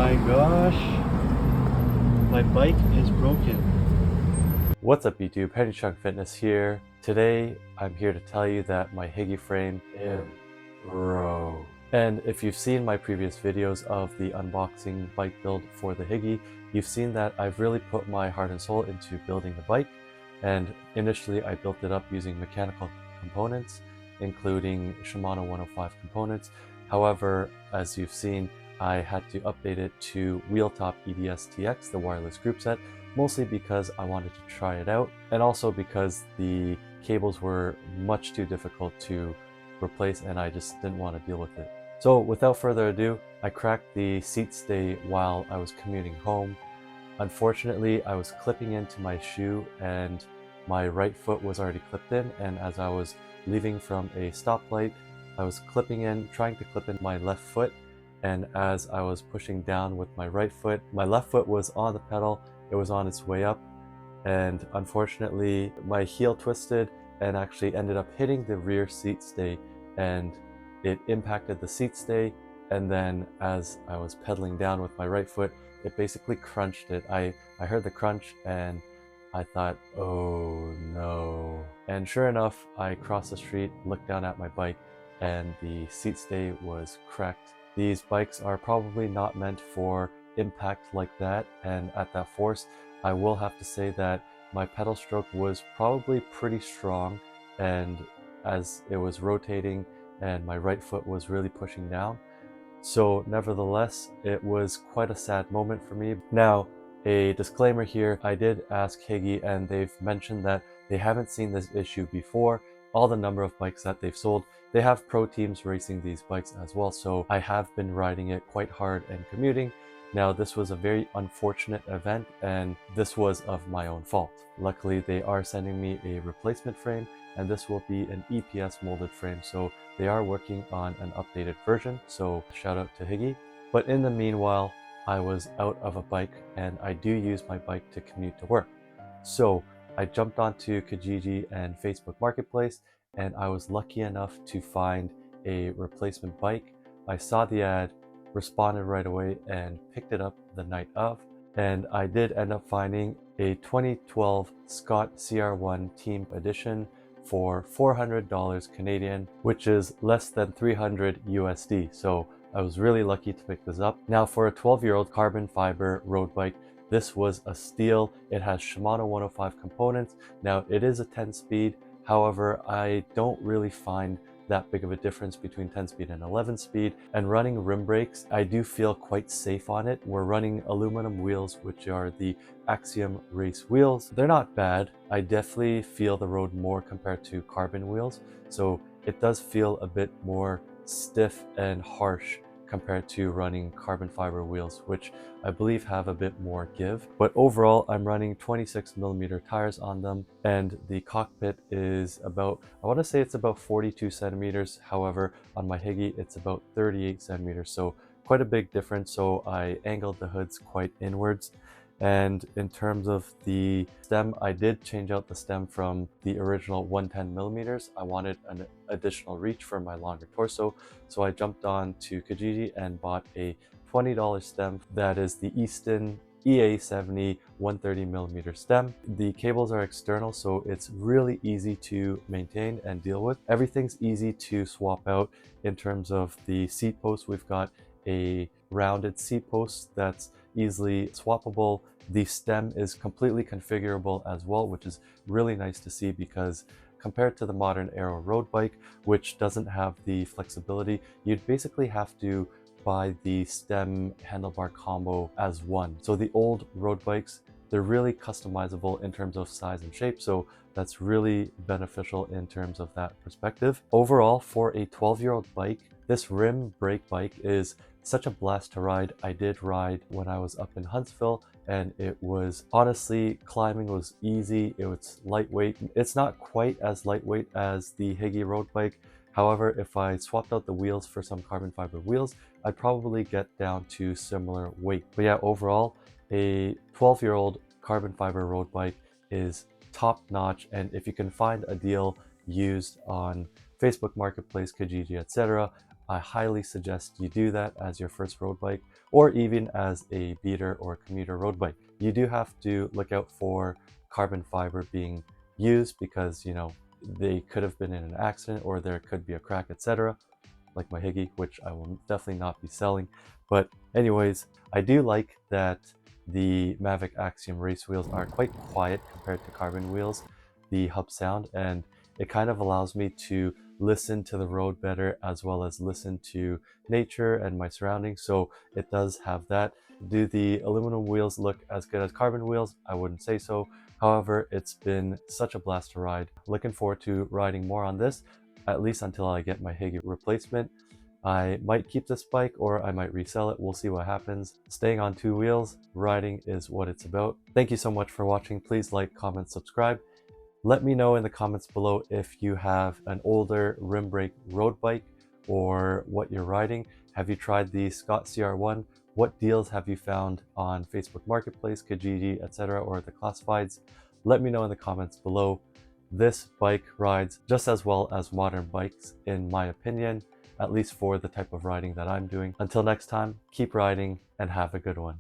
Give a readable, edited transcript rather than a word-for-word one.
my gosh, my bike is broken. What's up YouTube, Penny Chunk Fitness here. Today I'm here to tell you that my Hygge frame is broke. And if you've seen my previous videos of the unboxing bike build for the Hygge, you've seen that I've really put my heart and soul into building the bike. And initially I built it up using mechanical components, including Shimano 105 components. However, as you've seen, I had to update it to Wheeltop EDS TX, the wireless group set, mostly because I wanted to try it out, and also because the cables were much too difficult to replace and I just didn't want to deal with it. So without further ado, I cracked the seat stay while I was commuting home. Unfortunately, I was clipping into my shoe and my right foot was already clipped in, and as I was leaving from a stoplight, I was trying to clip in my left foot, and as I was pushing down with my right foot, my left foot was on the pedal, it was on its way up, and unfortunately my heel twisted and actually ended up hitting the rear seat stay, and it impacted the seat stay, and then as I was pedaling down with my right foot, it basically crunched it. I heard the crunch and I thought, oh no. And sure enough, I crossed the street, looked down at my bike, and the seat stay was cracked. These bikes are probably not meant for impact like that, and at that force, I will have to say that my pedal stroke was probably pretty strong, and as it was rotating and my right foot was really pushing down. So nevertheless, it was quite a sad moment for me. Now, a disclaimer here, I did ask Hygge and they've mentioned that they haven't seen this issue before. All the number of bikes that they've sold, they have pro teams racing these bikes as well, so I have been riding it quite hard and commuting. Now, this was a very unfortunate event and this was of my own fault. Luckily, they are sending me a replacement frame, and this will be an EPS molded frame, so they are working on an updated version, so shout out to Hygge. But in the meanwhile, I was out of a bike and I do use my bike to commute to work. So I jumped onto Kijiji and Facebook Marketplace, and I was lucky enough to find a replacement bike. I saw the ad, responded right away, and picked it up the night of. And I did end up finding a 2012 Scott CR1 Team edition for $400 Canadian, which is less than 300 USD. So I was really lucky to pick this up. Now, for a 12-year-old carbon fiber road bike, this was a steal. It has Shimano 105 components. Now, it is a 10-speed. However, I don't really find that big of a difference between 10-speed and 11-speed. And running rim brakes, I do feel quite safe on it. We're running aluminum wheels, which are the Aksium race wheels. They're not bad. I definitely feel the road more compared to carbon wheels. So it does feel a bit more stiff and harsh compared to running carbon fiber wheels, which I believe have a bit more give. But overall, I'm running 26mm tires on them, and the cockpit is about, I want to say it's about 42 centimeters. However, on my Hygge, it's about 38 centimeters, so quite a big difference. So I angled the hoods quite inwards. And in terms of the stem, I did change out the stem from the original 110mm. I wanted an additional reach for my longer torso, so I jumped on to Kijiji and bought a $20 stem that is the Easton EA70 130mm stem. The cables are external, so it's really easy to maintain and deal with. Everything's easy to swap out. In terms of the seat post, we've got a rounded seat post that's easily swappable. The stem is completely configurable as well, which is really nice to see, because compared to the modern aero road bike, which doesn't have the flexibility, you'd basically have to buy the stem handlebar combo as one. So the old road bikes, they're really customizable in terms of size and shape, so that's really beneficial in terms of that perspective. Overall, for a 12-year-old bike, this rim brake bike is such a blast to ride. I did ride when I was up in Huntsville, and it was honestly, climbing was easy. It was lightweight. It's not quite as lightweight as the Hygge road bike. However, if I swapped out the wheels for some carbon fiber wheels, I'd probably get down to similar weight. But yeah, overall, a 12-year-old carbon fiber road bike is top notch. And if you can find a deal used on Facebook Marketplace, Kijiji, etc., I highly suggest you do that as your first road bike, or even as a beater or commuter road bike. You do have to look out for carbon fiber being used because, you know, they could have been in an accident or there could be a crack, etc. Like my Hygge, which I will definitely not be selling. But anyways, I do like that the Mavic Aksium race wheels are quite quiet compared to carbon wheels, the hub sound, and it kind of allows me to listen to the road better as well as listen to nature and my surroundings. So it does have that. Do the aluminum wheels look as good as carbon wheels? I wouldn't say so. However, it's been such a blast to ride. Looking forward to riding more on this, at least until I get my Hygge replacement. I might keep this bike or I might resell it. We'll see what happens. Staying on two wheels, riding is what it's about. Thank you so much for watching. Please like, comment, subscribe. Let me know in the comments below if you have an older rim brake road bike or what you're riding. Have you tried the Scott CR1? What deals have you found on Facebook Marketplace, Kijiji, etc., or the classifieds? Let me know in the comments below. This bike rides just as well as modern bikes, in my opinion, at least for the type of riding that I'm doing. Until next time, keep riding and have a good one.